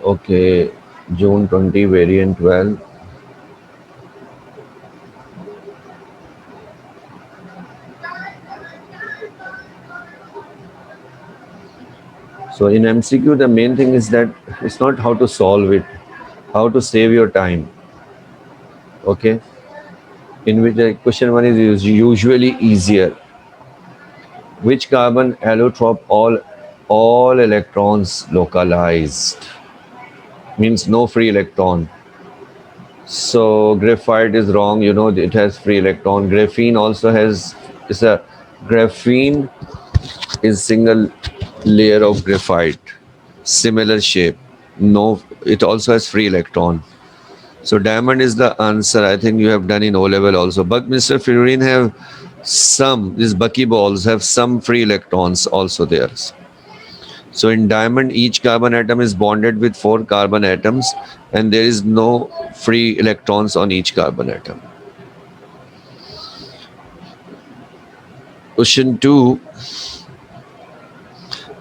Okay, June 20 variant 12. So in MCQ, the main thing is that it's not how to solve it, how to save your time. Okay, in which the question one is usually easier. Which carbon allotrop all electrons localized? Means no free electron. So graphite is wrong. You know it has free electron. Graphene also has. It's a graphene is single layer of graphite, similar shape. No, it also has free electron. So diamond is the answer. I think you have done in O level also. Buckminster fluorine have some. These buckyballs have some free electrons also there. So in diamond, each carbon atom is bonded with 4 carbon atoms, and there is no free electrons on each carbon atom. Question 2.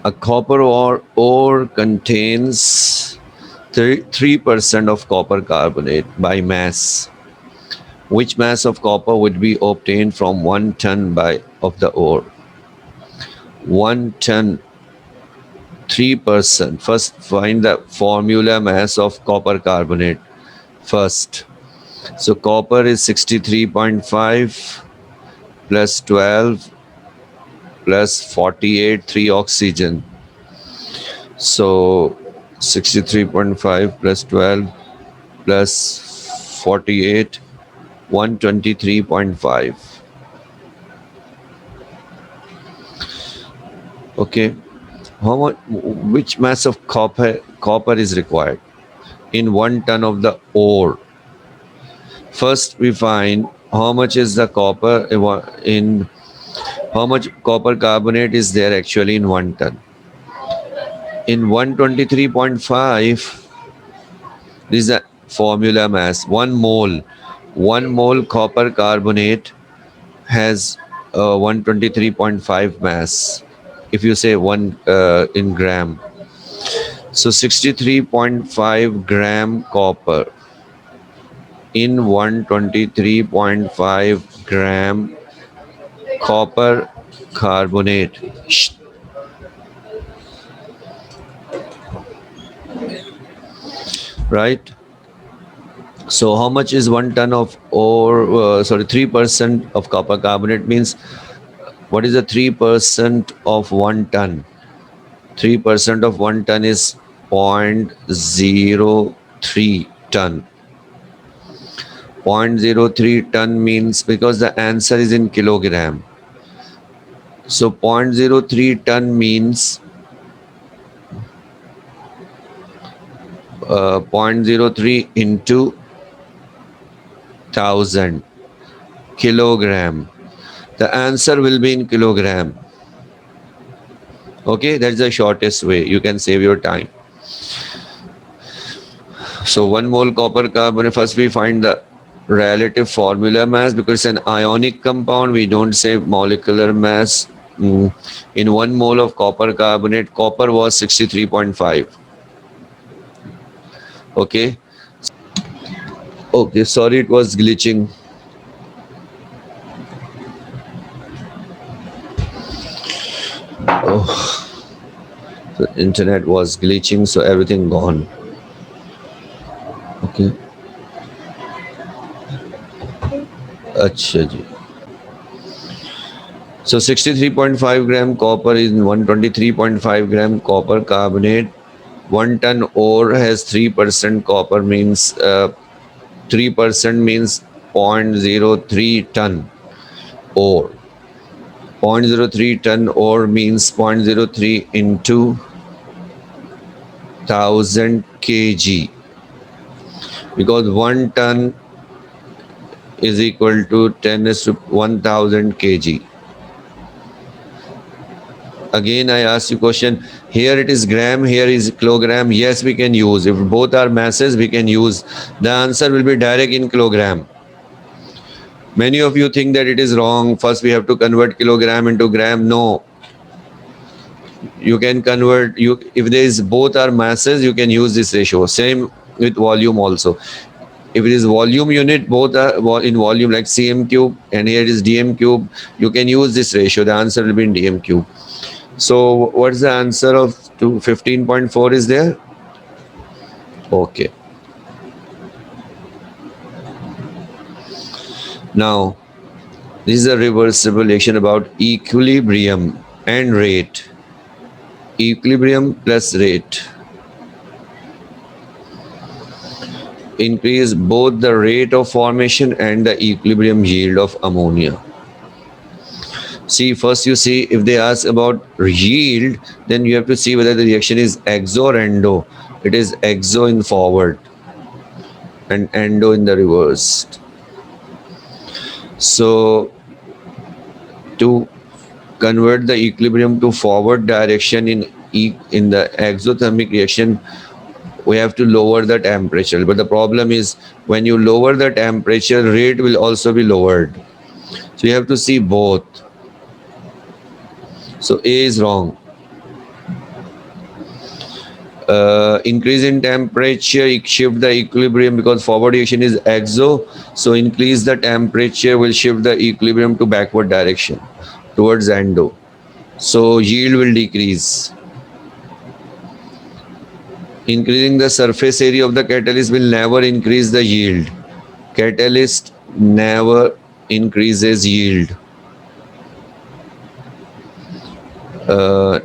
A copper ore contains 3% of copper carbonate by mass. Which mass of copper would be obtained from 1 ton of the ore? 1 ton, 3%. First, find the formula mass of copper carbonate first. So copper is 63.5 plus 12 plus 48, 3 oxygen. So 63.5 plus 12 plus 48, 123.5. Okay. How much? Which mass of copper is required in 1 ton of the ore? First, we find how much is the copper in how much copper carbonate is there actually in 1 ton. In 123.5, this is the formula mass. 1 mole copper carbonate has 123.5 mass. If you say one in gram, so 63.5 gram copper in 123.5 gram copper carbonate. Right? So how much is 1 ton of ore? 3% of copper carbonate means what is the 3% of 1 ton? 3% of 1 ton is 0.03 ton. 0.03 ton means because the answer is in kilogram. So 0.03 ton means 0.03 into 1000 kilogram. The answer will be in kilogram. Okay, that's the shortest way. You can save your time. So 1 mole copper carbonate, first we find the relative formula mass because it's an ionic compound. We don't say molecular mass. In 1 mole of copper carbonate, copper was 63.5. Okay. Okay, sorry, it was glitching. Oh, the internet was glitching, so everything gone. Okay. Acha ji. So 63.5 gram copper is 123.5 gram copper carbonate. 1 ton ore has 3% copper means 3% means 0.03 ton ore. 0.03 ton ore means 0.03 into 1000 kg because 1 ton is equal to 10 is to 1000 kg. Again, I ask you question. Here it is gram, here is kilogram. Yes, we can use. If both are masses, we can use. The answer will be direct in kilogram. Many of you think that it is wrong. First, we have to convert kilogram into gram. No. You can convert, you if there is both are masses, you can use this ratio. Same with volume also. If it is volume unit, both are in volume, like cm cube, and here it is dm cube, you can use this ratio. The answer will be in dm cube. So what's the answer of 15.4 is there? Okay. Now this is a reversible equation about equilibrium and rate. Equilibrium plus rate increase both the rate of formation and the equilibrium yield of ammonia. See, first you see, if they ask about yield, then you have to see whether the reaction is exo or endo. It is exo in forward and endo in the reverse. So to convert the equilibrium to forward direction in the exothermic reaction, we have to lower the temperature. But the problem is, when you lower the temperature, rate will also be lowered. So you have to see both. So A is wrong. Increase in temperature shift the equilibrium, because forward reaction is exo. So increase the temperature will shift the equilibrium to backward direction towards endo. So yield will decrease. Increasing the surface area of the catalyst will never increase the yield. Catalyst never increases yield.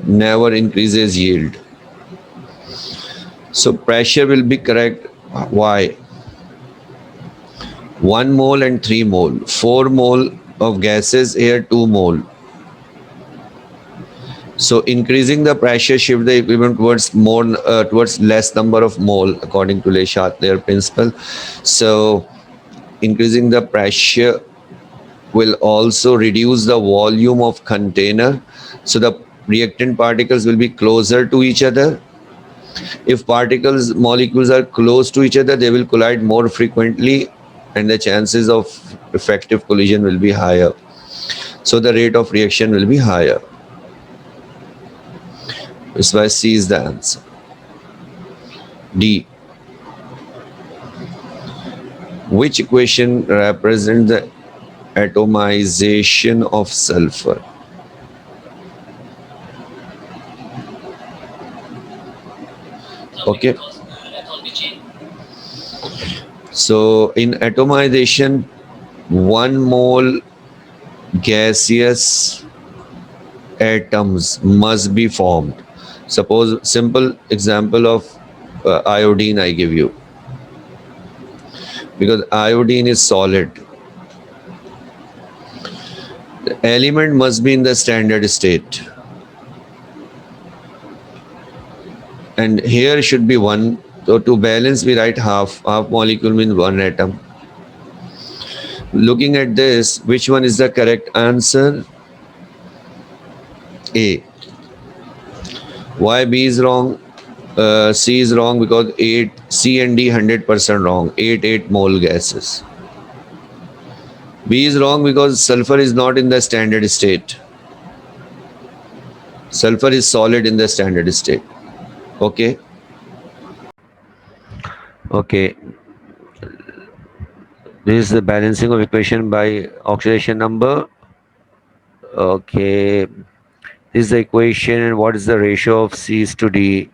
Never increases yield. So pressure will be correct. Why? 1 mole and 3 mole. 4 mole of gases, here 2 mole. So increasing the pressure shift the equilibrium towards more towards less number of mole, according to Le Chatelier principle. So increasing the pressure will also reduce the volume of container. So the reactant particles will be closer to each other. If molecules are close to each other, they will collide more frequently, and the chances of effective collision will be higher. So the rate of reaction will be higher. That's why C is the answer. D. Which equation represents the atomization of sulfur? Okay. So in atomization, 1 mole gaseous atoms must be formed. Suppose simple example of iodine I give you, because iodine is solid. The element must be in the standard state, and here should be 1. So to balance, we write half molecule means 1 atom. Looking at this, which one is the correct answer? A. Why B is wrong? C is wrong because 8 C and D 100% wrong. 8 mole gases. B is wrong because sulfur is not in the standard state. Sulfur is solid in the standard state. Okay. Okay. This is the balancing of equation by oxidation number. Okay. This is the equation, and what is the ratio of C's to D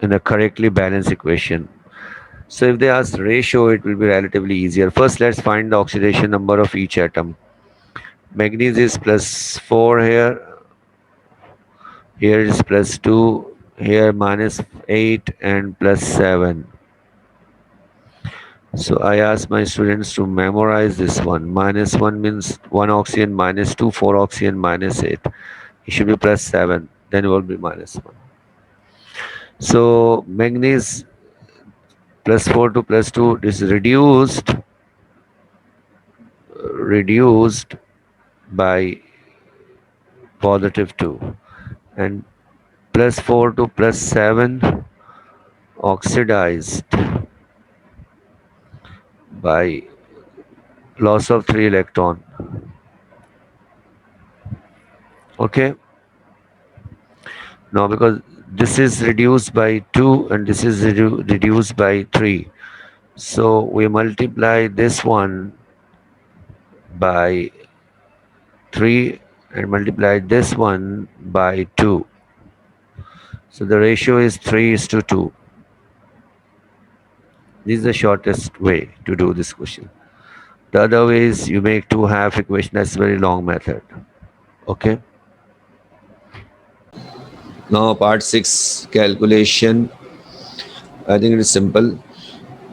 in a correctly balanced equation? So if they ask ratio, it will be relatively easier. First, let's find the oxidation number of each atom. Manganese is +4 here. Here is +2. Here -8 and +7. So I ask my students to memorize this one. -1 means 1 oxygen, -2, 4 oxygen, -8. It should be +7. Then it will be -1. So manganese +4 to +2 is reduced by +2, and +4 to +7 oxidized by loss of 3 electron. Okay. Now, because this is reduced by 2 and this is reduced by 3. So we multiply this one by 3 and multiply this one by 2. So the ratio is 3 is to 2. This is the shortest way to do this question. The other way is you make two half equation. That's a very long method. Okay. Now part 6 calculation. I think it is simple.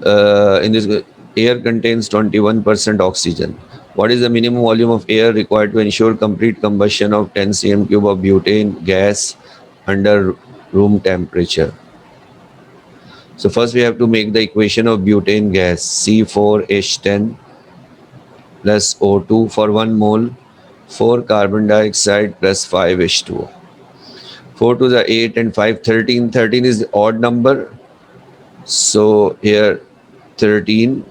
In this, air contains 21% oxygen. What is the minimum volume of air required to ensure complete combustion of 10 cm cube of butane gas under room temperature? So first we have to make the equation of butane gas, C4H10 plus O2 for 1 mole, 4 carbon dioxide plus 5H2O. 4 to the 8 and 5, 13. 13 is the odd number. So here 13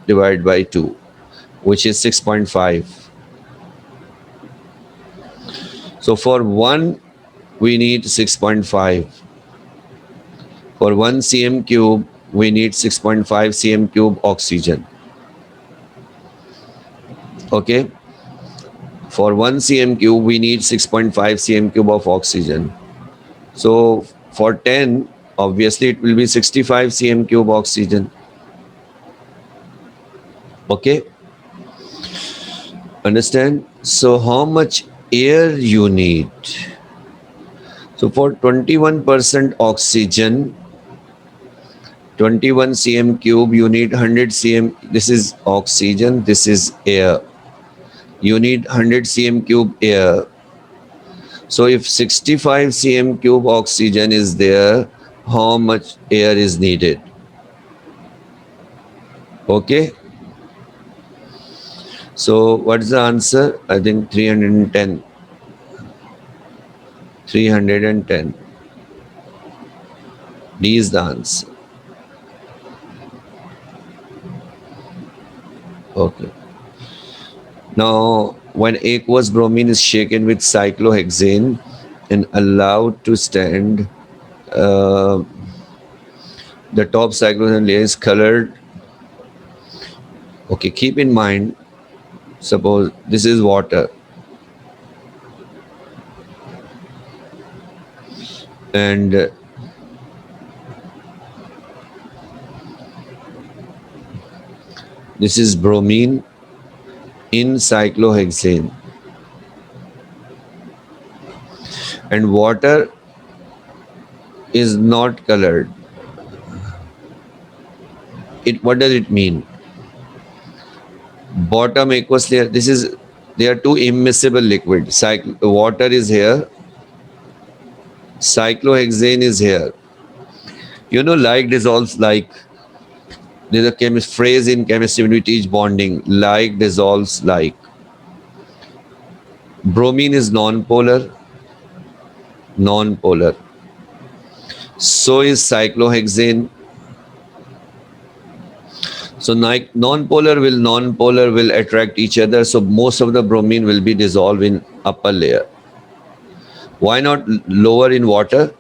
divided by 2, which is 6.5. So for 1, we need 6.5. For 1 cm cube, we need 6.5 cm cube oxygen. Okay. For 1 cm cube, we need 6.5 cm cube of oxygen. So for 10, obviously it will be 65 cm cube oxygen. Okay. Understand? So how much air you need? So for 21% oxygen, 21 cm cube, you need 100 cm. This is oxygen, this is air. You need 100 cm cube air. So if 65 cm cube oxygen is there, how much air is needed? Okay. So what's the answer? I think 310. 310. D is the answer. Okay. Now, when aqueous bromine is shaken with cyclohexane and allowed to stand, uh, the top cyclohexane layer is colored. Okay, keep in mind, suppose this is water and this is bromine in cyclohexane, and water is not colored. What does it mean? Bottom aqueous layer, this is, they are two immiscible liquid. Water is here, cyclohexane is here. You know, like dissolves like. There's a phrase in chemistry when we teach bonding, like dissolves like. Bromine is non-polar, non-polar. So is cyclohexane. So non-polar will attract each other. So most of the bromine will be dissolved in upper layer. Why not lower in water?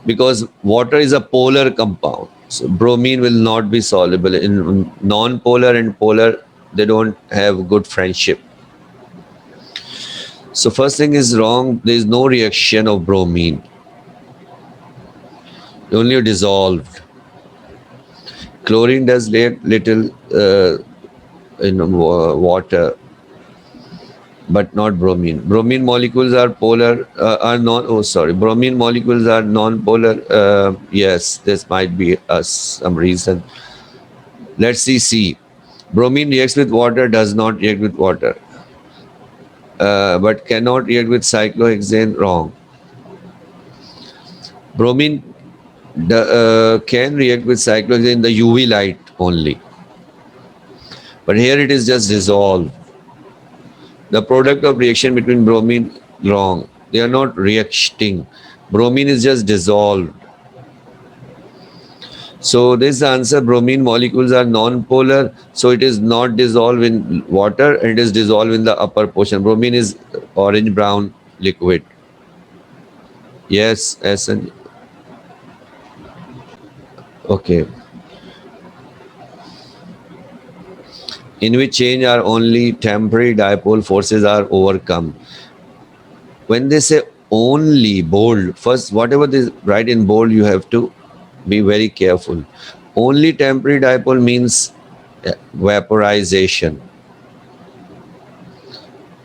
Because water is a polar compound. So bromine will not be soluble in non-polar and polar. They don't have good friendship. So first thing is wrong. There is no reaction of bromine. Only dissolved. Chlorine does little in water, but not bromine. Bromine molecules are polar, are non. Oh, sorry. Bromine molecules are non-polar. Yes, this might be some reason. Let's see. C. Bromine reacts with water. Does not react with water, but cannot react with cyclohexane. Wrong. Bromine can react with cyclohexane in the UV light only, but here it is just dissolved. The product of reaction between bromine, wrong. They are not reacting. Bromine is just dissolved. So this is the answer. Bromine molecules are non-polar, so it is not dissolved in water, and it is dissolved in the upper portion. Bromine is orange-brown liquid. Yes, S and okay. In which change are only temporary dipole forces are overcome. When they say only bold, first whatever they write in bold, you have to be very careful. Only temporary dipole means vaporization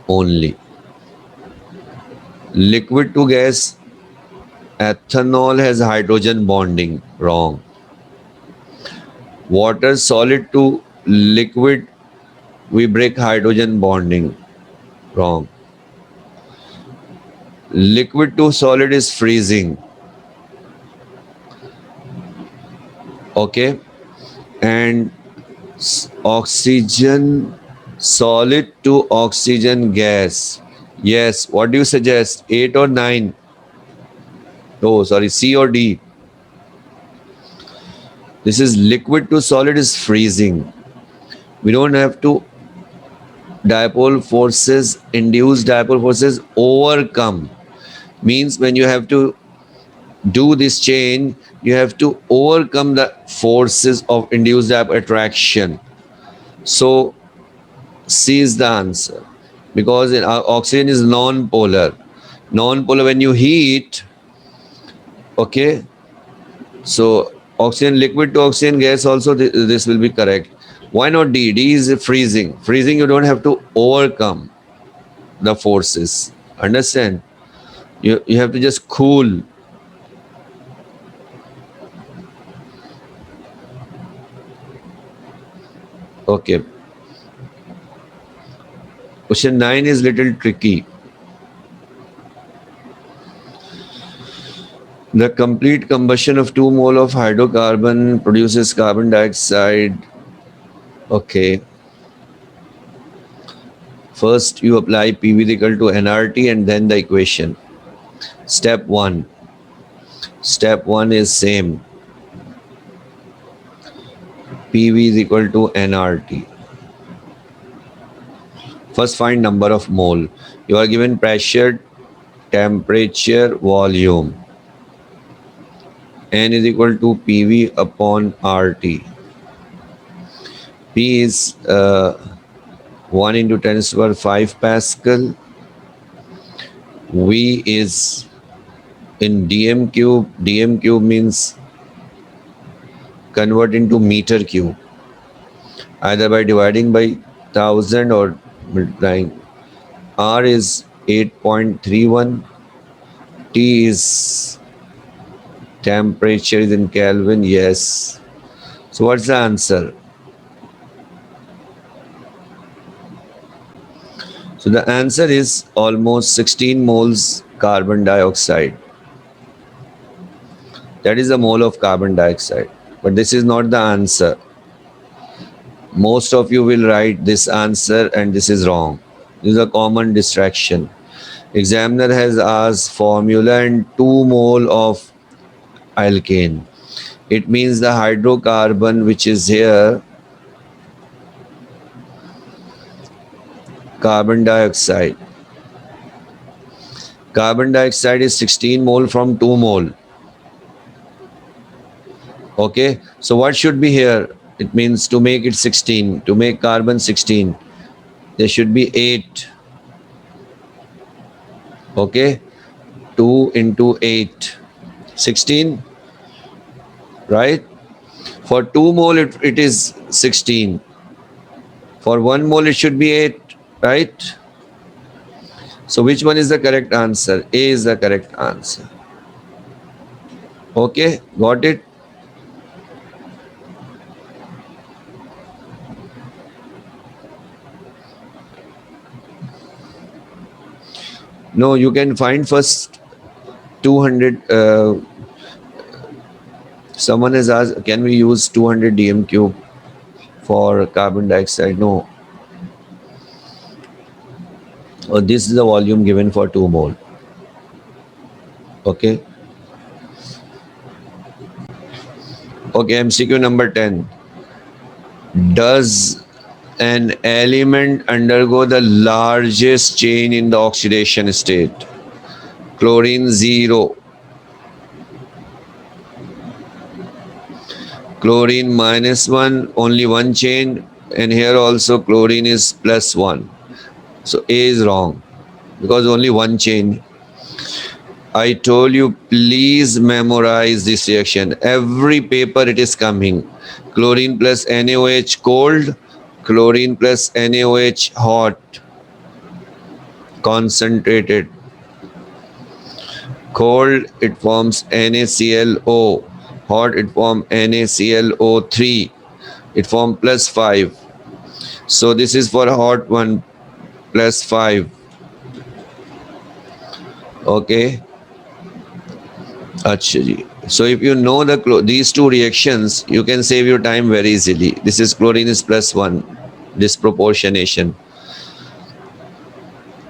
only. Liquid to gas, ethanol has hydrogen bonding. Wrong. Water solid to liquid, we break hydrogen bonding. Wrong. Liquid to solid is freezing. Okay. And oxygen solid to oxygen gas. Yes. What do you suggest? 8 or 9? Oh, sorry. C or D? This is liquid to solid is freezing. We don't have to dipole forces, induced dipole forces overcome. Means when you have to do this change, you have to overcome the forces of induced dipole attraction. So C is the answer because oxygen is non-polar. Non-polar when you heat, okay. So oxygen liquid to oxygen gas also this will be correct. Why not D? D is freezing. Freezing you don't have to overcome the forces. Understand? You have to just cool. Okay. Question 9 is little tricky. The complete combustion of 2 mole of hydrocarbon produces carbon dioxide. Okay. First, you apply PV is equal to nRT and then the equation. Step 1. Step 1 is same. PV is equal to nRT. First, find number of mole. You are given pressure, temperature, volume. N is equal to PV upon RT. P is 1 into 10 to the power 5 Pascal. V is in dm cube. Dm cube means convert into meter cube, either by dividing by 1000 or multiplying. R is 8.31. T is temperature is in Kelvin. Yes. So what's the answer? So the answer is almost 16 moles carbon dioxide. That is a mole of carbon dioxide. But this is not the answer. Most of you will write this answer and this is wrong. This is a common distraction. Examiner has asked formula and 2 mole of alkane. It means the hydrocarbon which is here, carbon dioxide. Carbon dioxide is 16 mole from 2 mole. Okay, so what should be here? It means to make it 16, to make carbon 16, there should be 8. Okay, 2 into 8, 16, right? For 2 mole, it is 16. For 1 mole, it should be 8, right? So which one is the correct answer? A is the correct answer. Okay, got it? No, you can find first 200. Someone has asked, can we use 200 dm cube for carbon dioxide? No. This is the volume given for 2 mole. Okay. Okay, MCQ number 10. Does an element undergo the largest change in the oxidation state? Chlorine 0, Chlorine minus 1, only one chain, and here also chlorine is plus 1. So A is wrong because only one chain. I told you, please memorize this reaction. Every paper it is coming. Chlorine plus NaOH cold, chlorine plus NaOH hot, concentrated. Cold, it forms NaClO. Hot, it forms NaClO3. It forms plus 5. So this is for hot one, plus 5. Okay. Acha ji. So if you know these two reactions, you can save your time very easily. This is chlorine is plus 1, disproportionation.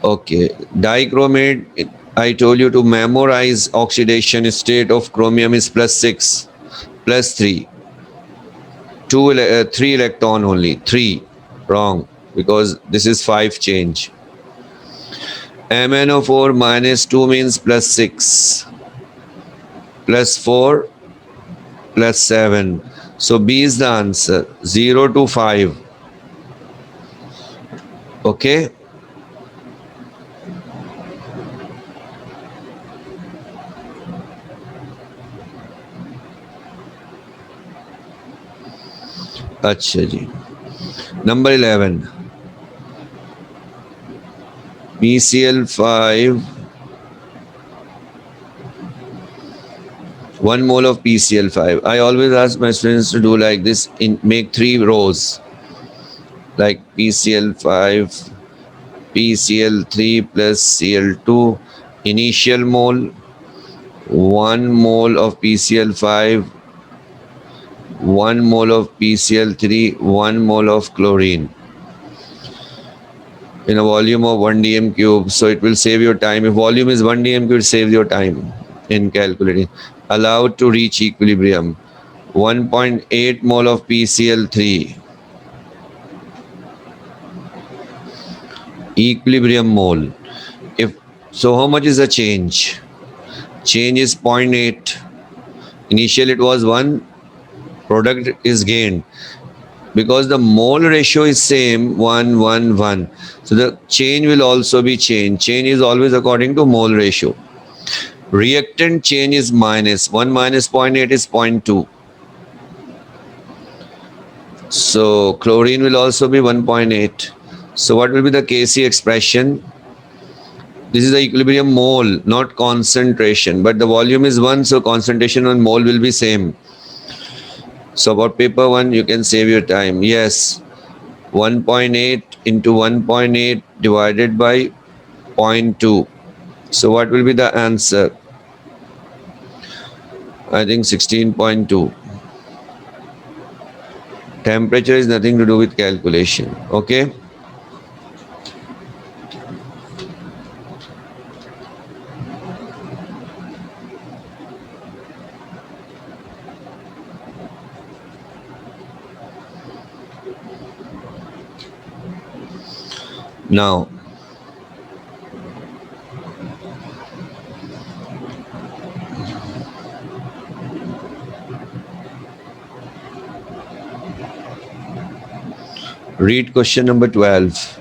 Okay. Dichromate, I told you to memorize oxidation state of chromium is plus 6, plus 3. 3 electron only. 3. Wrong. Because this is 5 change. MnO4 minus 2 means plus 6. Plus 4 plus 7. So B is the answer. 0 to 5. Okay. अच्छा जी. Number 11. PCl5. 1 mole of PCl5. I always ask my students to do like this. Make 3 rows. Like PCl5, PCl3 plus Cl2. Initial mole. 1 mole of PCl5. 1 mole of PCl3. 1 mole of chlorine. In a volume of 1 dm cube. So it will save your time. If volume is 1 dm cube, it saves your time in calculating. Allowed to reach equilibrium. 1.8 mole of PCl3. Equilibrium mole. If so, how much is the change? Change is 0.8. Initially it was 1. Product is gained. Because the mole ratio is same, 1, 1, 1. So the change will also be change. Change is always according to mole ratio. Reactant change is minus. 1 minus 0.8 is 0.2. So chlorine will also be 1.8. So what will be the Kc expression? This is the equilibrium mole, not concentration. But the volume is 1, so concentration on mole will be same. So about paper 1, you can save your time. Yes, 1.8 into 1.8 divided by 0.2. So what will be the answer? I think 16.2. Temperature is nothing to do with calculation. Okay. Now, read question number 12.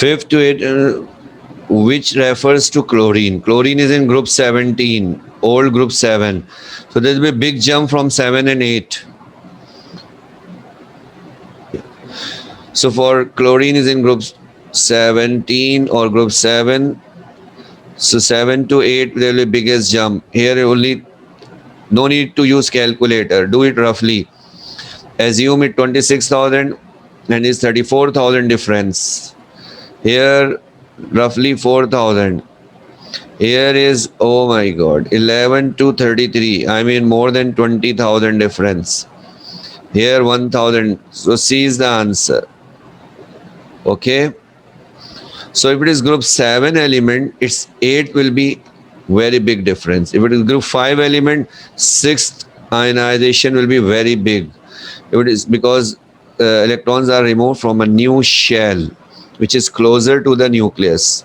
Fifth to eight, which refers to chlorine. Chlorine is in group 17, old group 7. So there will be a big jump from 7 and 8. So for chlorine is in group 17 or group 7. So 7 to 8, there will be biggest jump. Here only, no need to use calculator. Do it roughly. Assume it 26,000 and is 34,000 difference. Here roughly 4,000. Here is, oh my God, 11 to 33. I mean more than 20,000 difference. Here 1000. So C is the answer. Okay. So if it is group 7 element, its 8 will be very big difference. If it is group 5 element, sixth ionization will be very big. If it is because electrons are removed from a new shell, which is closer to the nucleus.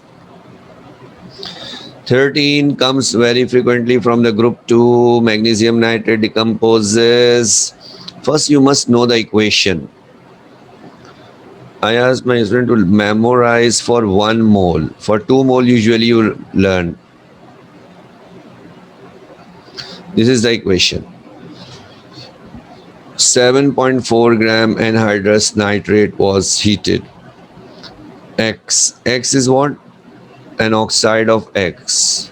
13 comes very frequently from the group 2. Magnesium nitrate decomposes. First, you must know the equation. I asked my student to memorize for 1 mole. For 2 mole, usually you learn. This is the equation. 7.4 gram anhydrous nitrate was heated. X is what? An oxide of X.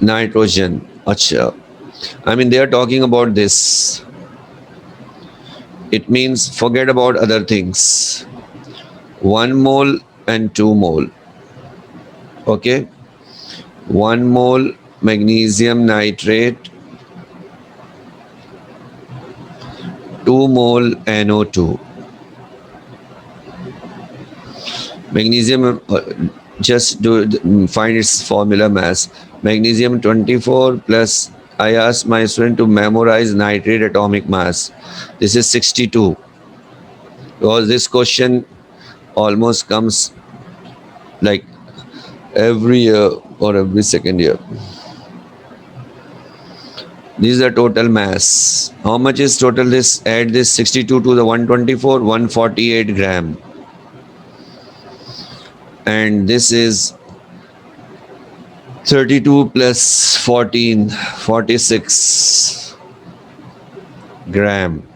Nitrogen. Acha. I mean, they are talking about this. It means forget about other things. 1 mole and 2 mole. Okay. 1 mole magnesium nitrate, 2 mole NO2. Magnesium, just find its formula mass. Magnesium 24 plus, I asked my student to memorize nitrate atomic mass. This is 62. Because this question almost comes like every year or every second year. This is the total mass. How much is total this? Add this 62 to the 124, 148 gram. And this is 32 plus 14, 46 gram.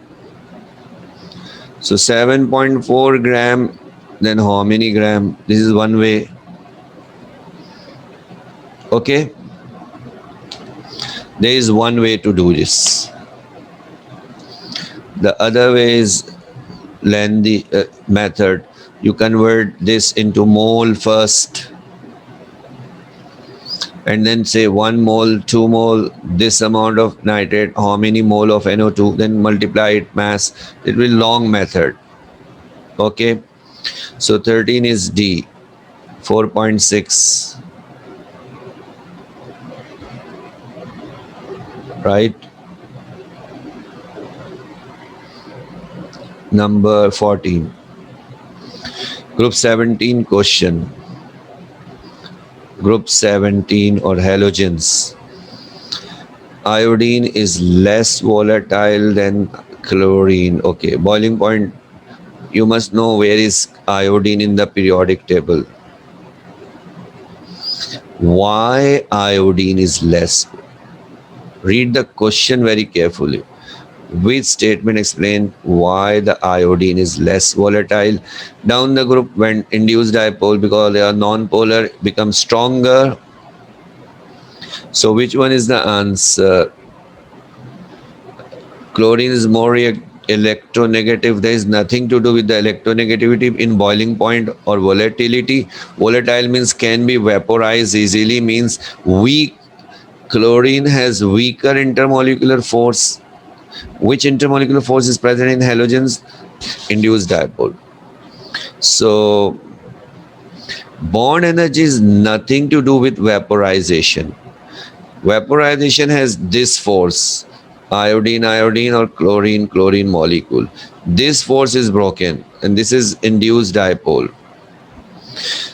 So 7.4 gram, then how many gram? This is one way. Okay. There is one way to do this. The other way is lengthy method. You convert this into mole first and then say 1 mole, 2 mole, this amount of nitrate, how many mole of NO2, then multiply it mass. It will long method. Okay. So 13 is D, 4.6. Right. Number 14. Group 17 question. Group 17 or halogens. Iodine is less volatile than chlorine. Okay, boiling point. You must know where is iodine in the periodic table. Why iodine is less? Read the question very carefully. Which statement explain why the iodine is less volatile? Down the group when induced dipole, because they are non-polar, become stronger. So which one is the answer? Chlorine is more electronegative. There is nothing to do with the electronegativity in boiling point or volatility. Volatile means can be vaporized easily, means weak. Chlorine has weaker intermolecular force. Which intermolecular force is present in halogens? Induced dipole. So bond energy is nothing to do with vaporization. Vaporization has this force, iodine or chlorine molecule. This force is broken and this is induced dipole.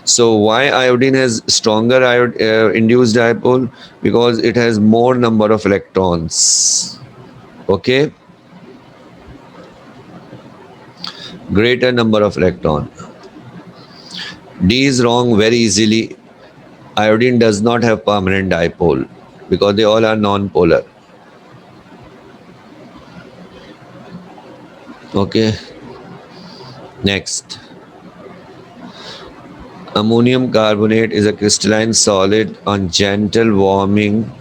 So why iodine has stronger induced dipole? Because it has more number of electrons. Okay. Greater number of electron. D is wrong very easily. Iodine does not have permanent dipole because they all are non-polar. Okay. Next. Ammonium carbonate is a crystalline solid on gentle warming.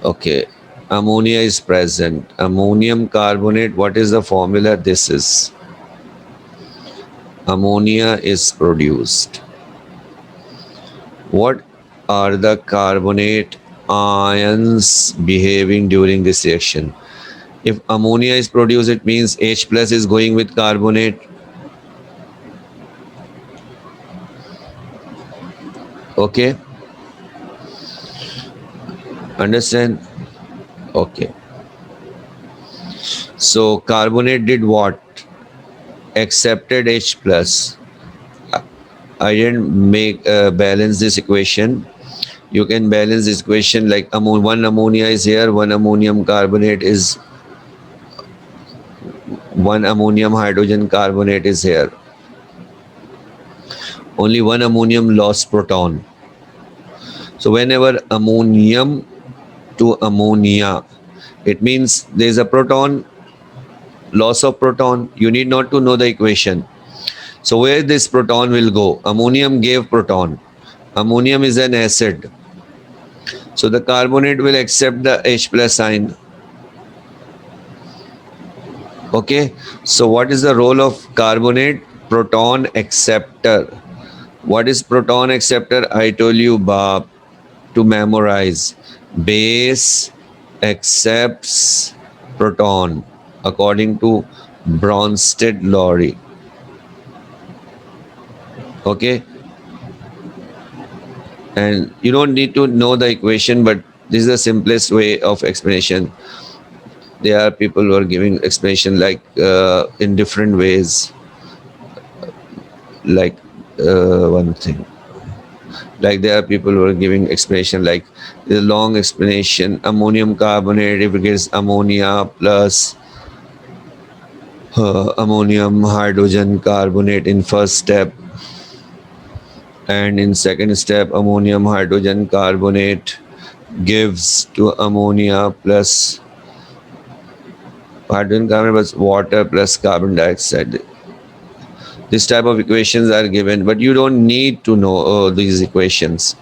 Okay. Ammonia is present. Ammonium carbonate, what is the formula? This is. Ammonia is produced. What are the carbonate ions behaving during this reaction? If ammonia is produced, it means H plus is going with carbonate. Okay, understand? Okay. So carbonate did what? Accepted H plus. I didn't make balance this equation. You can balance this equation like one ammonia is here, one ammonium carbonate is one ammonium hydrogen carbonate is here. Only one ammonium lost proton. So whenever ammonium to ammonia, it means there is a proton, loss of proton. You need not to know the equation. So where this proton will go? Ammonium gave proton. Ammonium is an acid. So the carbonate will accept the H plus sign. Okay. So what is the role of carbonate? Proton acceptor. What is proton acceptor? I told you, Bob, to memorize. Base accepts proton according to Bronsted-Lowry. Okay. And you don't need to know the equation, but this is the simplest way of explanation. There are people who are giving explanation like in different ways, like one thing, like there are people who are giving explanation like the long explanation, ammonium carbonate, if it gets ammonia plus ammonium hydrogen carbonate in first step, and in second step ammonium hydrogen carbonate gives to ammonia plus hydrogen carbonate plus water plus carbon dioxide. This type of equations are given, but you don't need to know these equations.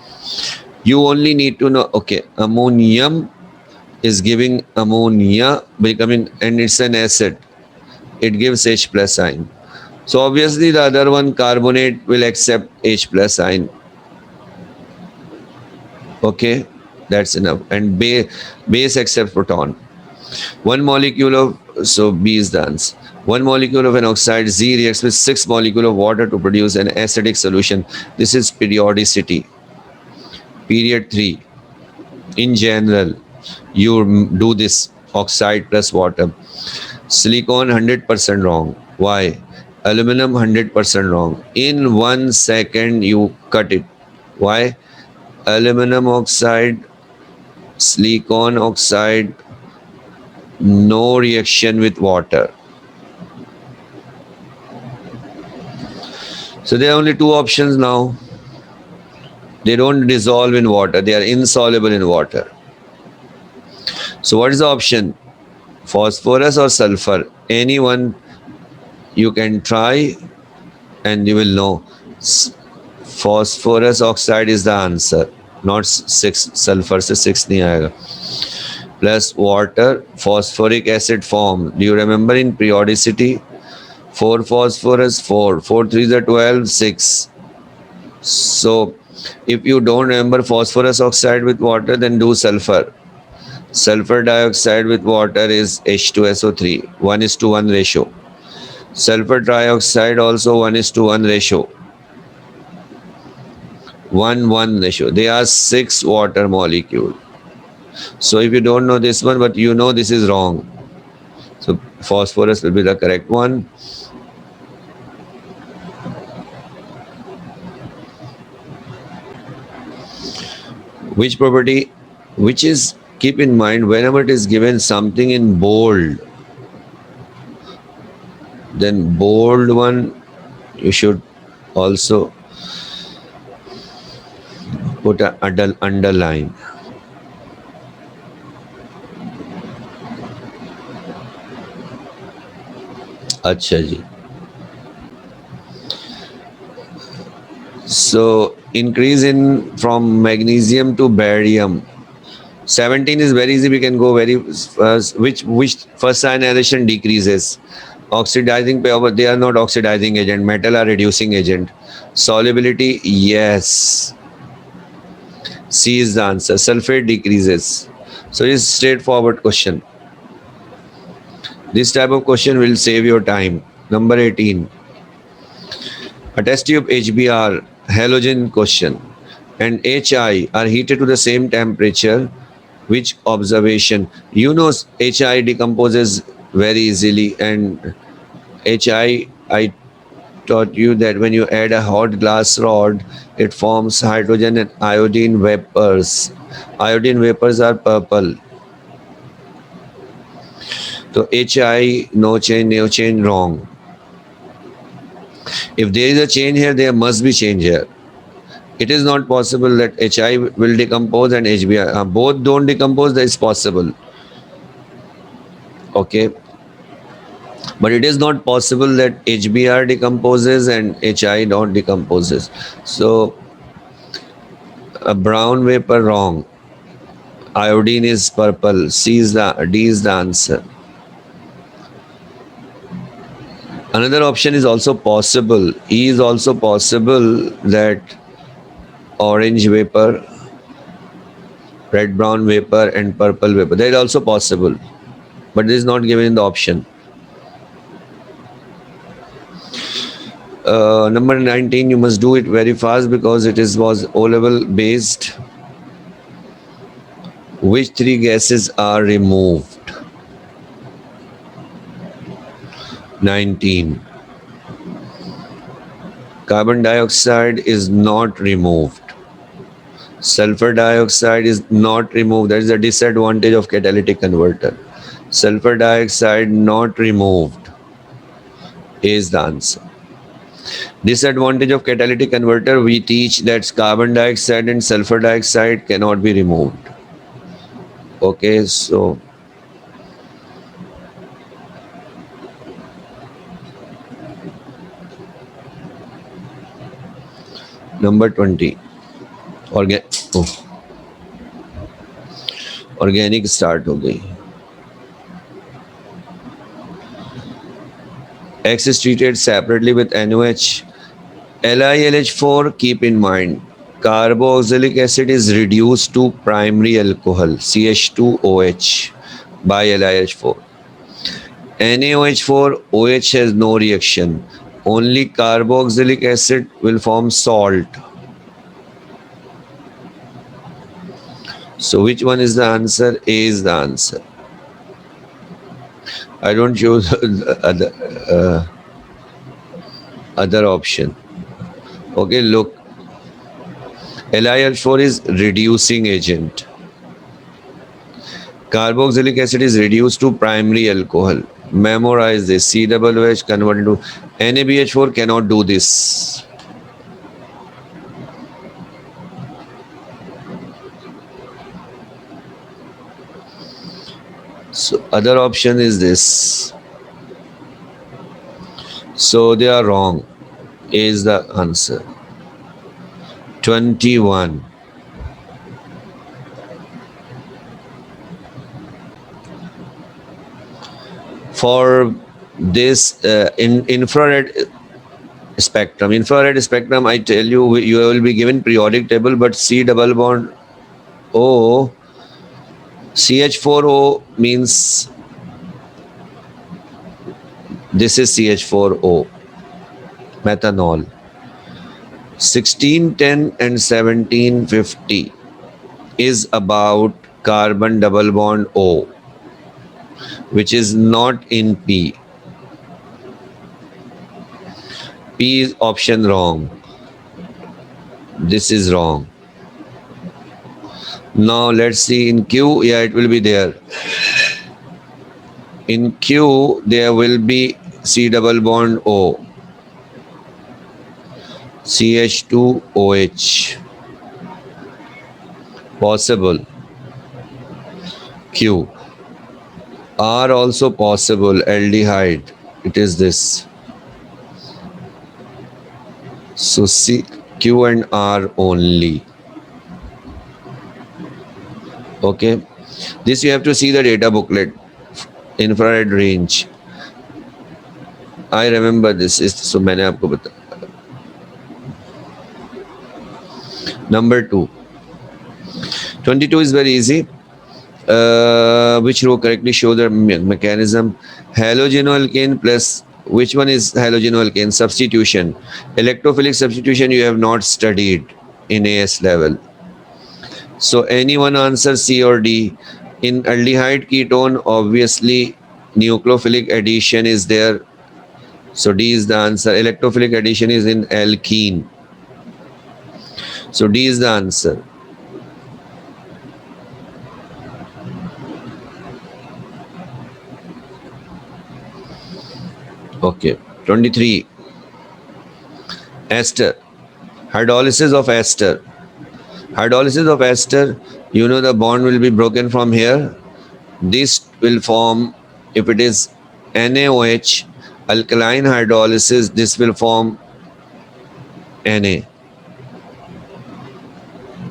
You only need to know, okay, ammonium is giving ammonia becoming, and it's an acid. It gives H plus sign. So obviously the other one, carbonate, will accept H plus sign. Okay, that's enough. And base accepts proton. One molecule of, so B is the answer. One molecule of an oxide Z reacts with 6 molecules of water to produce an acidic solution. This is periodicity. Period 3. In general, you do this oxide plus water. Silicon 100% wrong. Why? Aluminum 100% wrong. In 1 second you cut it. Why? Aluminum oxide, silicon oxide, no reaction with water. So there are only two options now. They don't dissolve in water, they are insoluble in water. So what is the option? Phosphorus or sulfur? Anyone you can try and you will know. Phosphorus oxide is the answer, not 6. Sulfur se 6 nahi aayega. Plus water, phosphoric acid form. Do you remember in periodicity? 4 phosphorus, 4. 4 3s are 12, 6. So if you don't remember phosphorus oxide with water, then do sulfur. Sulfur dioxide with water is H2SO3, 1:1 ratio. Sulfur trioxide also 1:1 ratio. 1:1 ratio. They are 6 water molecule. So if you don't know this one, but you know this is wrong. So phosphorus will be the correct one. Which property, which is, keep in mind, whenever it is given something in bold, then bold one you should also put a underline. अच्छा जी. So increase in from magnesium to barium. 17 is very easy. We can go very fast. Which first ionization decreases? Oxidizing power. They are not oxidizing agent. Metal are reducing agent. Solubility, yes. C is the answer. Sulfate decreases. So it's straightforward question. This type of question will save your time. Number 18. A test tube HBr halogen question and HI are heated to the same temperature. Which observation? You know, HI decomposes very easily, and I taught you that when you add a hot glass rod, it forms hydrogen and iodine vapors. Iodine vapors are purple. So HI, no change, wrong. If there is a change here, there must be change here. It is not possible that HI will decompose and HBI. Both don't decompose, that is possible. Okay. But it is not possible that HBr decomposes and HI don't decomposes. So a brown vapor, wrong. Iodine is purple. D is the answer. Another option is also possible. E is also possible that orange vapor, red brown vapor and purple vapor. That is also possible. But this is not given in the option. Number 19, you must do it very fast because it was O-level based. Which three gases are removed? 19. Carbon dioxide is not removed. Sulfur dioxide is not removed. That is a disadvantage of catalytic converter. Sulfur dioxide not removed is the answer. Disadvantage of catalytic converter, we teach that carbon dioxide and sulfur dioxide cannot be removed. Okay, so number 20. Organic start हो गई. X is treated separately with NOH. LiLH4, keep in mind, carboxylic acid is reduced to primary alcohol, CH2OH, by LiH4. NaOH4, OH has no reaction. Only carboxylic acid will form salt. So which one is the answer? A is the answer. I don't choose the other option. Okay, look. LiL4 is reducing agent. Carboxylic acid is reduced to primary alcohol. Memorize this. COOH converted to NaBH4 cannot do this. So other option is this. So they are wrong. A is the answer. 21. For this infrared spectrum, I tell you, you will be given periodic table, but C double bond O, CH4O means this is CH4O, methanol. 1610 and 1750 is about carbon double bond O, which is not in P. P is option wrong. This is wrong. Now let's see in Q. Yeah, it will be there. In Q, there will be C double bond O. CH2OH. Possible. Q. R also possible. Aldehyde. It is this. So C, Q and R only. Okay. This you have to see the data booklet. Infrared range. I remember this. So मैंने आपको बताया. Number 2. 22 is very easy. Which row correctly show the mechanism? Halogenoalkane plus which one is halogenoalkane? Substitution. Electrophilic substitution you have not studied in AS level. So anyone answer C or D? In aldehyde ketone, obviously nucleophilic addition is there. So D is the answer. Electrophilic addition is in alkene. So D is the answer. Okay. 23. Ester. Hydrolysis of ester. Hydrolysis of ester, you know the bond will be broken from here. This will form, if it is NaOH, alkaline hydrolysis, this will form Na.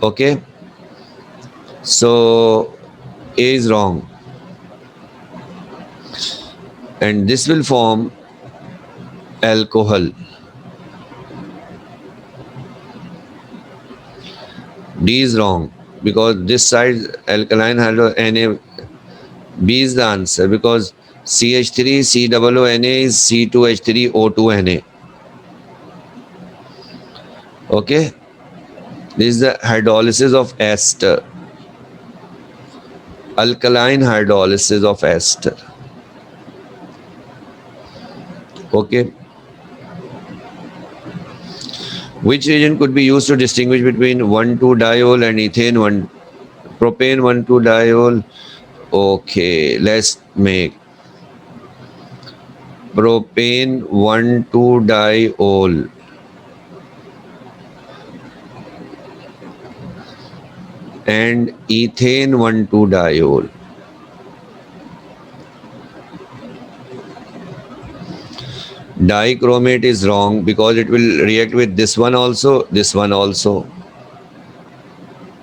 Okay. So A is wrong. And this will form alcohol. D is wrong because this side alkaline hydro Na. B is the answer because CH3 COONA is C2H3O2Na. Okay, this is the hydrolysis of ester. Alkaline hydrolysis of ester. Okay. Which reagent could be used to distinguish between 1,2-diol and ethane 1 propane 1,2-diol? Okay, let's make propane 1,2-diol and ethane 1,2-diol. Dichromate is wrong because it will react with this one also, this one also.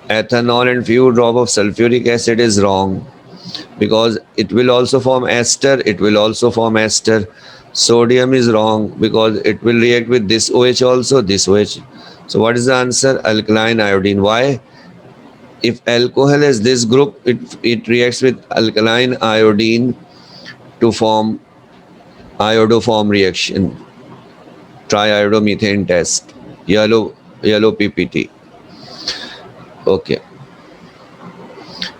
Ethanol and few drop of sulfuric acid is wrong because it will also form ester, it will also form ester. Sodium is wrong because it will react with this OH also, this OH. So what is the answer? Alkaline iodine. Why? If alcohol has this group, it reacts with alkaline iodine to form iodoform reaction. Triiodomethane test. Yellow PPT. Okay.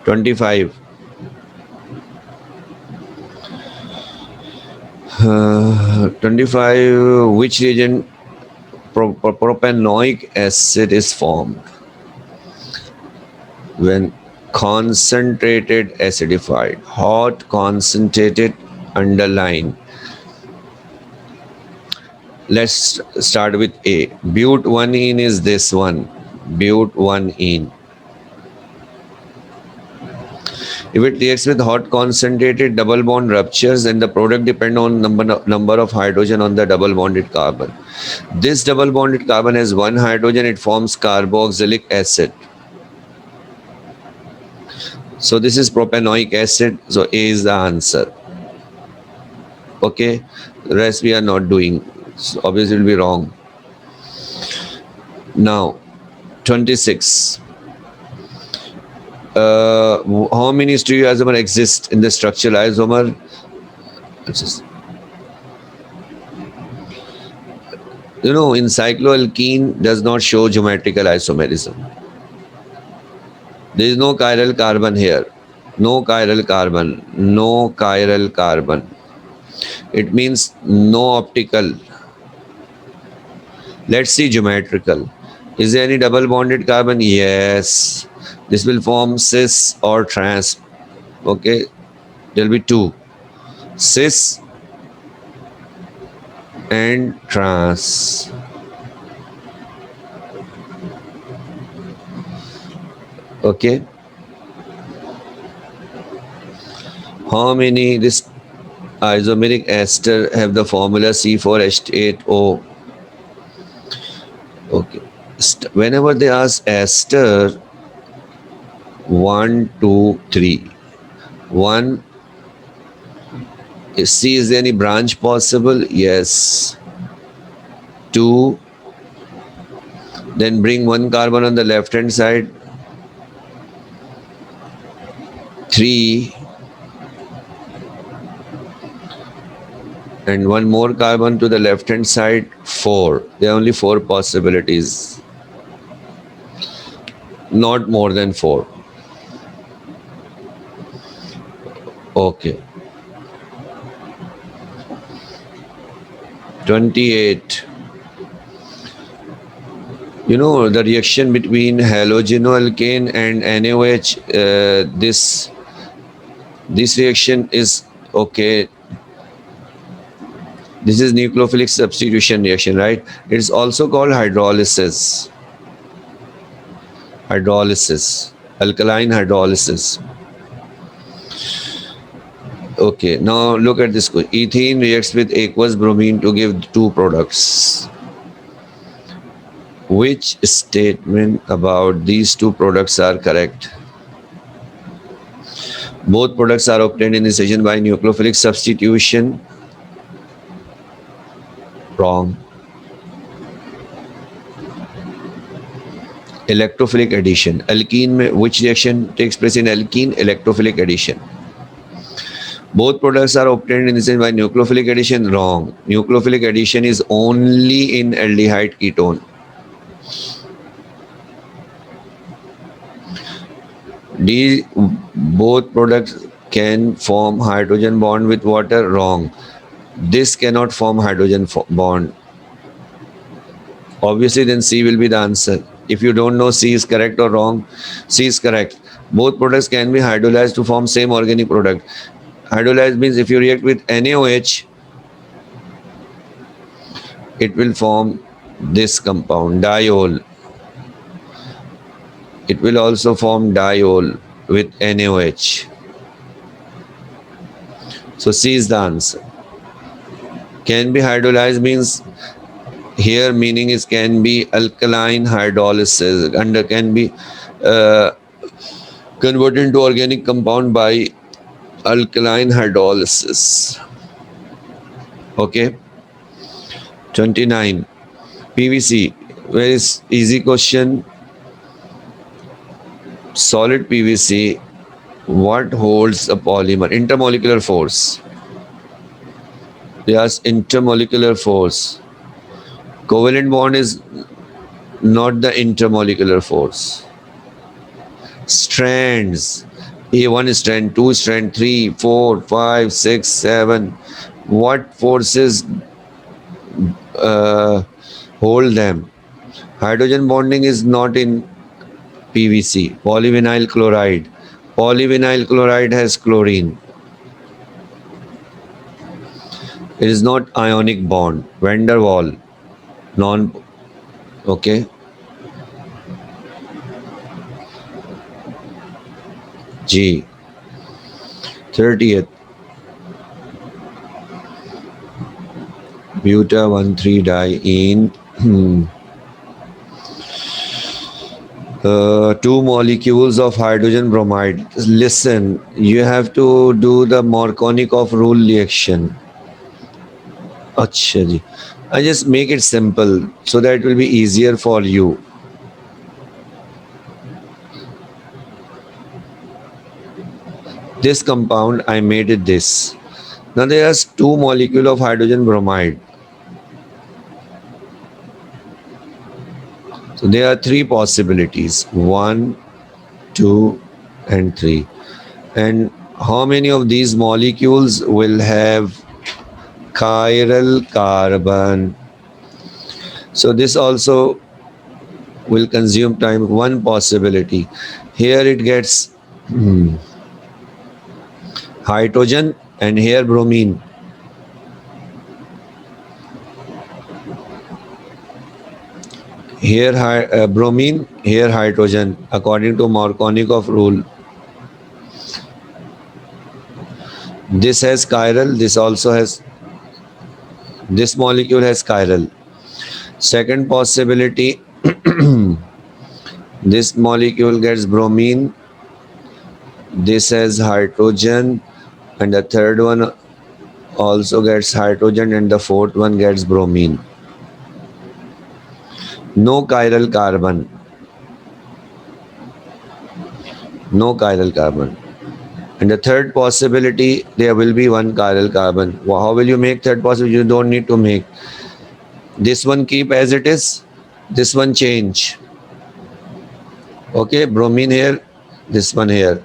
25. 25. Which reagent propanoic acid is formed when concentrated acidified? Hot concentrated underline. Let's start with A. But-1-ene is this one. But-1-ene. If it reacts with hot concentrated double bond ruptures, then the product depends on number of hydrogen on the double bonded carbon. This double bonded carbon has one hydrogen, it forms carboxylic acid. So this is propanoic acid, so A is the answer. Okay, the rest we are not doing, so obviously it will be wrong. Now, 26. How many stereoisomer exist in the structural isomer? You know, in cycloalkene does not show geometrical isomerism. There is no chiral carbon here. No chiral carbon. No chiral carbon. It means no optical. Let's see geometrical. Is there any double bonded carbon? Yes. This will form cis or trans. Okay. There will be two. Cis and trans. Okay. How many this isomeric ester have the formula C4H8O? Okay. Whenever they ask ester, 1, 2, 3. 1. See, is there any branch possible? Yes. 2. Then bring one carbon on the left hand side. 3, and one more carbon to the left hand side, 4. There are only 4 possibilities, not more than 4. Okay. 28. You know the reaction between halogenoalkane and NaOH. This reaction is okay. This is nucleophilic substitution reaction, right? It's also called hydrolysis. Hydrolysis, alkaline hydrolysis. Okay, now look at this. Ethene reacts with aqueous bromine to give two products. Which statement about these two products are correct? Both products are obtained in this reaction by nucleophilic substitution. Wrong. Electrophilic addition. Alkene में which reaction takes place in alkene? Electrophilic addition. Both products are obtained in this reaction by nucleophilic addition. Wrong. Nucleophilic addition is only in aldehyde ketone. Both products can form hydrogen bond with water. Wrong. This cannot form hydrogen bond. Obviously, then C will be the answer. If you don't know C is correct or wrong, C is correct. Both products can be hydrolyzed to form same organic product. Hydrolyzed means if you react with NaOH, it will form this compound, diol. It will also form diol with NaOH. So C is the answer. Can be hydrolyzed means here meaning is can be alkaline hydrolysis and can be converted into organic compound by alkaline hydrolysis. Okay. 29. PVC. Very easy question. Solid PVC. What holds a polymer? Intermolecular force. Yes, intermolecular force. Covalent bond is not the intermolecular force. Strands. A1 strand, 2 strand, 3, 4, 5, 6, 7. What forces hold them? Hydrogen bonding is not in PVC. Polyvinyl chloride. Polyvinyl chloride has chlorine. It is not ionic bond. Van der Waal. Non. Okay. G. 30th. Buta 1,3-diene. 2 molecules of hydrogen bromide. Listen, you have to do the Markovnikov rule reaction. Achha ji. I just make it simple so that it will be easier for you. This compound, I made it this. Now there are 2 molecules of hydrogen bromide. So there are 3 possibilities. 1, 2, and 3. And how many of these molecules will have chiral carbon? So this also will consume time. One possibility. Here it gets hydrogen and here bromine. Here bromine, here hydrogen, according to Markovnikov rule. This has chiral, this also has, this molecule has chiral. Second possibility, this molecule gets bromine, this has hydrogen, and the third one also gets hydrogen, and the fourth one gets bromine. No chiral carbon. No chiral carbon. And the third possibility, there will be one chiral carbon. How will you make third possibility? You don't need to make. This one keep as it is, this one change. Okay, bromine here, this one here.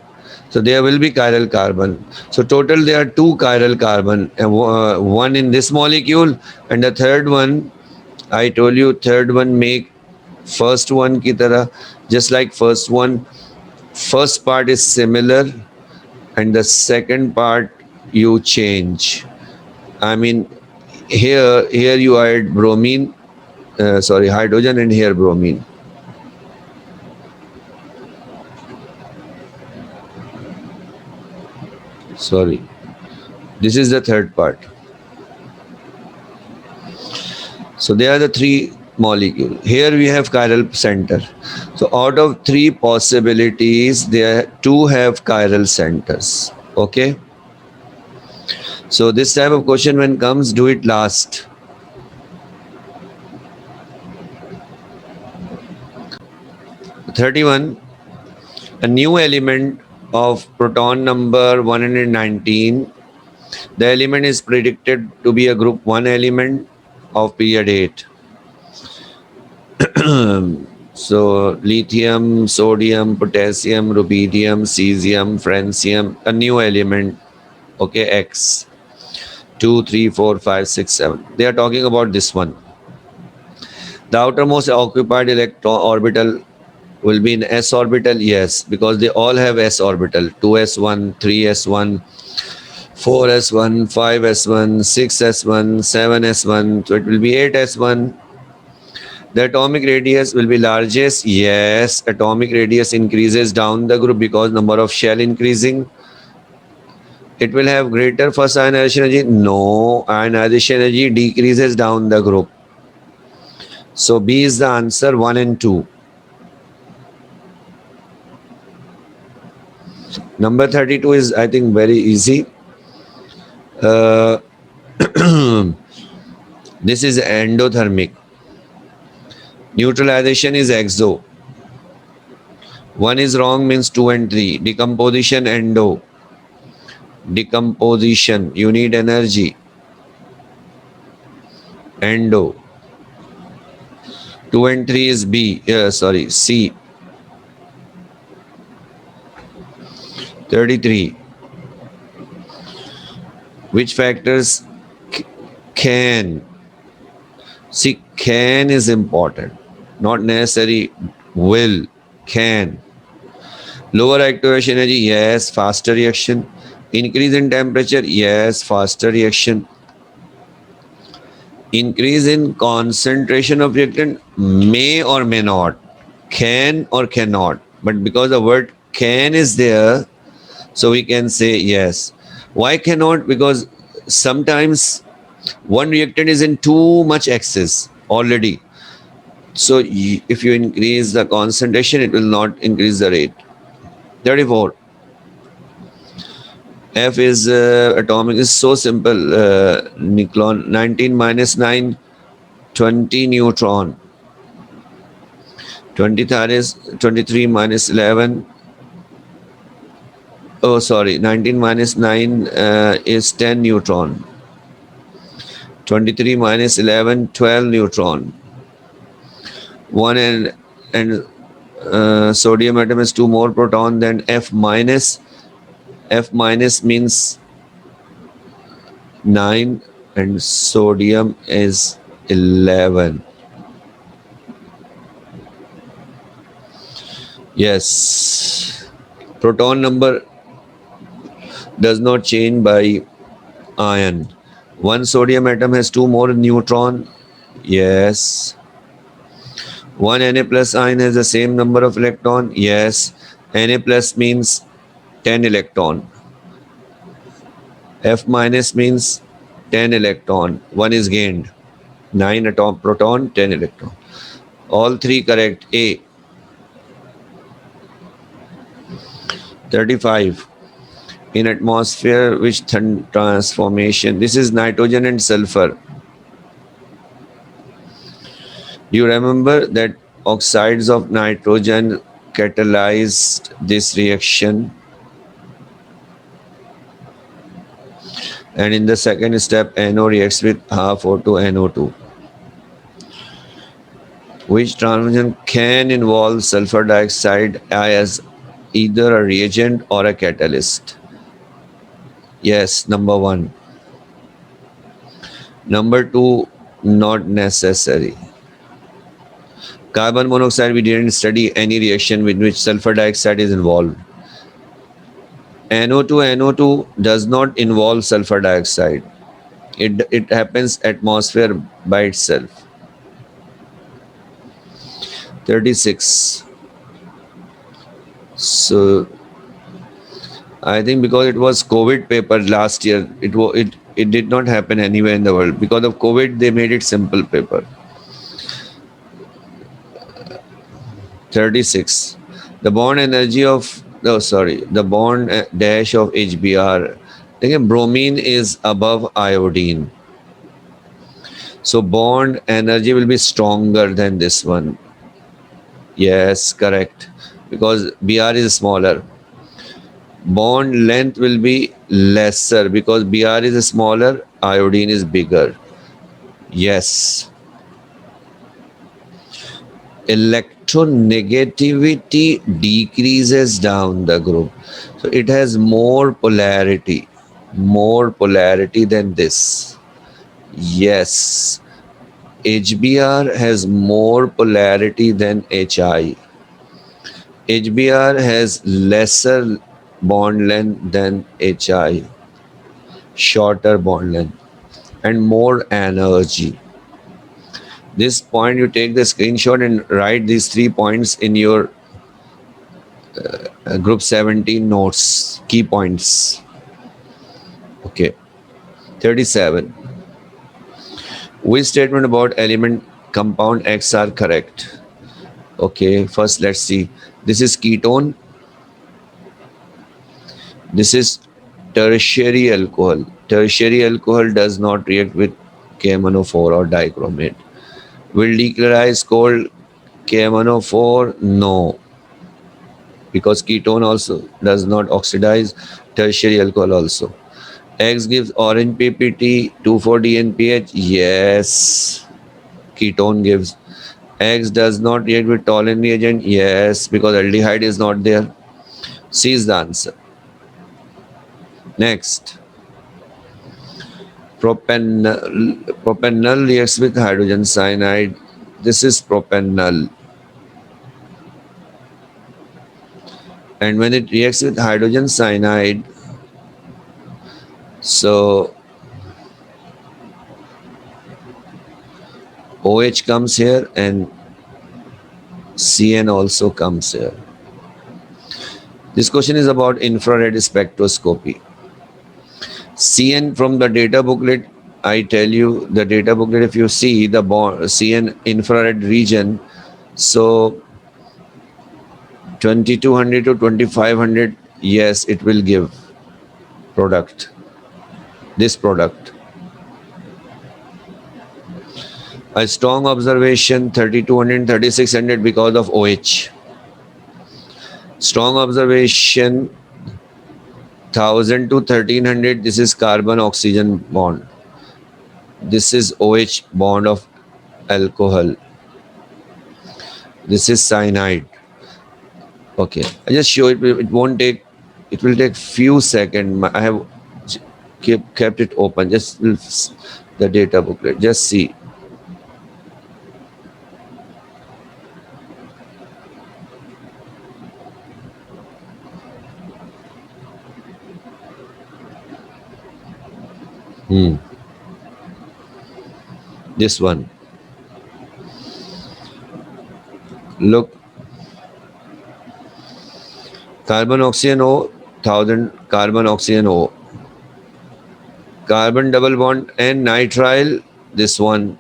So there will be chiral carbon. So total there are two chiral carbon, and one in this molecule, and the third one, I told you, third one make first one ki tarah, just like first one. First part is similar, and the second part you change. I mean, here you add bromine, sorry, hydrogen, and here bromine. Sorry, this is the third part. So they are the three molecule. Here we have chiral center. So out of three possibilities, there two have chiral centers. Okay. So this type of question when comes, do it last. (31). A new element of proton number 119. The element is predicted to be a group 1 element of period 8. So lithium, sodium, potassium, rubidium, cesium, francium, a new element, okay, X. 2, 3, 4, 5, 6, 7. They are talking about this one. The outermost occupied electron orbital will be in s orbital, yes, because they all have s orbital. 2s1, 3s1, 4s1, 5s1, 6s1, 7s1. So it will be 8s1. The atomic radius will be largest. Yes, atomic radius increases down the group because number of shell increasing. It will have greater first ionization energy. No, ionization energy decreases down the group. So B is the answer, 1 and 2. Number 32 is, I think, very easy. This is endothermic. Neutralization is exo. 1 is wrong means 2 and 3. Decomposition, endo. Decomposition, you need energy. Endo. 2 and 3 is B. Sorry, C. 33. Which factors can? See, can is important. Not necessary will. Can. Lower activation energy, yes, faster reaction. Increase in temperature, yes, faster reaction. Increase in concentration of reactant, may or may not, can or cannot. But because the word can is there, so we can say yes. Why cannot? Because sometimes one reactant is in too much excess already. So if you increase the concentration, it will not increase the rate. 34. F is atomic, is so simple. Nucleon, 19 minus 9, 20 neutron. 23 is 23 minus 11. Oh, sorry, 19 minus 9 is 10 neutron. 23 minus 11, 12 neutron. 1 and sodium atom has 2 more proton than F minus. F minus means 9 and sodium is 11. Yes. Proton number does not change by ion. One sodium atom has 2 more neutron. Yes. One Na plus ion has the same number of electron. Yes. Na plus means 10 electron. F minus means 10 electron. 1 is gained. 9 atom proton, 10 electron. All three correct. A. 35. In atmosphere, which transformation? This is nitrogen and sulfur. Do you remember that oxides of nitrogen catalyzed this reaction? And in the second step, NO reacts with half O2 NO2. Which transformation can involve sulfur dioxide as either a reagent or a catalyst? Yes, number one. Number two, not necessary. Carbon monoxide, we didn't study any reaction with which sulfur dioxide is involved. NO2 does not involve sulfur dioxide. It happens atmosphere by itself. 36. So I think because it was COVID paper last year, it did not happen anywhere in the world. Because of COVID, they made it simple paper. 36. The bond energy of the bond dash of HBr. Again, bromine is above iodine. So bond energy will be stronger than this one. Yes, correct. Because Br is smaller. Bond length will be lesser because Br is smaller, iodine is bigger. Yes. Electronegativity decreases down the group. So it has more polarity than this. Yes. HBr has more polarity than HI. HBr has lesser bond length than HI, shorter bond length, and more energy. This point, you take the screenshot and write these 3 points in your group 17 notes, key points. Okay. 37. Which statement about element compound X are correct? Okay, first let's see. This is ketone. This is tertiary alcohol. Tertiary alcohol does not react with KMnO4 or dichromate. Will dechlorize cold KMnO4? No, because ketone also does not oxidize tertiary alcohol also. X gives orange PPT, 2,4-DNPH. Yes, ketone gives. X does not react with toluene reagent. Yes, because aldehyde is not there. C is the answer. Next, propanol reacts with hydrogen cyanide. This is propanol. And when it reacts with hydrogen cyanide, so OH comes here and CN also comes here. This question is about infrared spectroscopy. CN from the data booklet, I tell you the data booklet, if you see the CN infrared region, so 2200 to 2500, yes, it will give product, this product. A strong observation 3200 3600 because of OH. Strong observation 1000 to 1300, this is carbon oxygen bond. This is OH bond of alcohol. This is cyanide. Okay, I just show it. It won't take. It will take few seconds. I have kept it open. Just the data booklet. Just see. This one. Look. Carbon oxygen O, 1000 carbon oxygen O. Carbon double bond and nitrile, this one.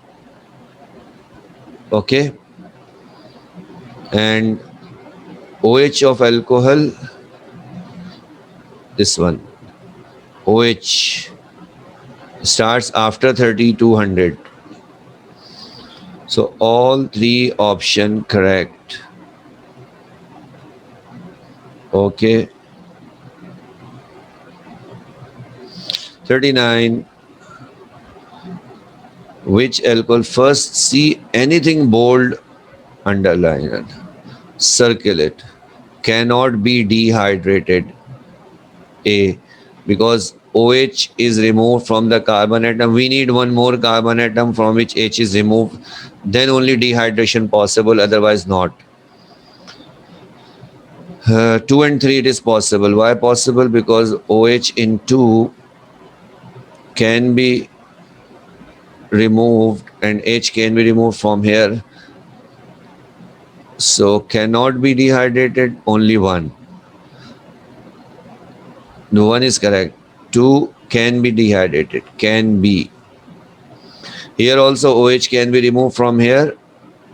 Okay. And OH of alcohol, this one. OH starts after 3200. So all three option correct. Okay. 39. Which alcohol? First, see anything bold, underline it, circle it. Cannot be dehydrated. A, because OH is removed from the carbon atom. We need one more carbon atom from which H is removed. Then only dehydration possible, otherwise not. 2 and 3 it is possible. Why possible? Because OH in 2 can be removed and H can be removed from here. So cannot be dehydrated, only one. No, one is correct. 2 can be dehydrated. Can be. Here also OH can be removed from here.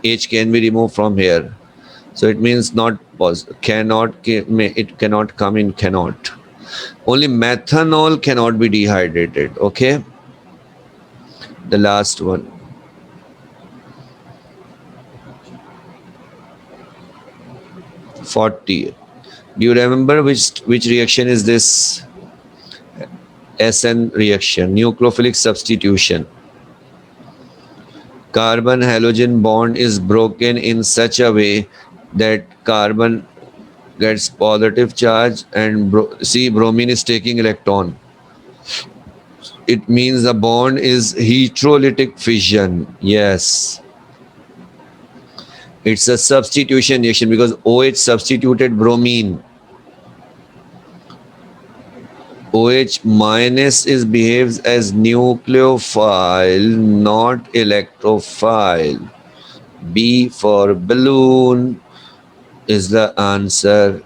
H can be removed from here. So it means not possible. Cannot, it cannot come in cannot. Only methanol cannot be dehydrated. Okay. The last one. 40. Do you remember which reaction is this? SN reaction, nucleophilic substitution. Carbon halogen bond is broken in such a way that carbon gets positive charge and see bromine is taking electron. It means the bond is heterolytic fission. Yes. It's a substitution reaction because OH substituted bromine. OH minus behaves as nucleophile, not electrophile. B for balloon is the answer.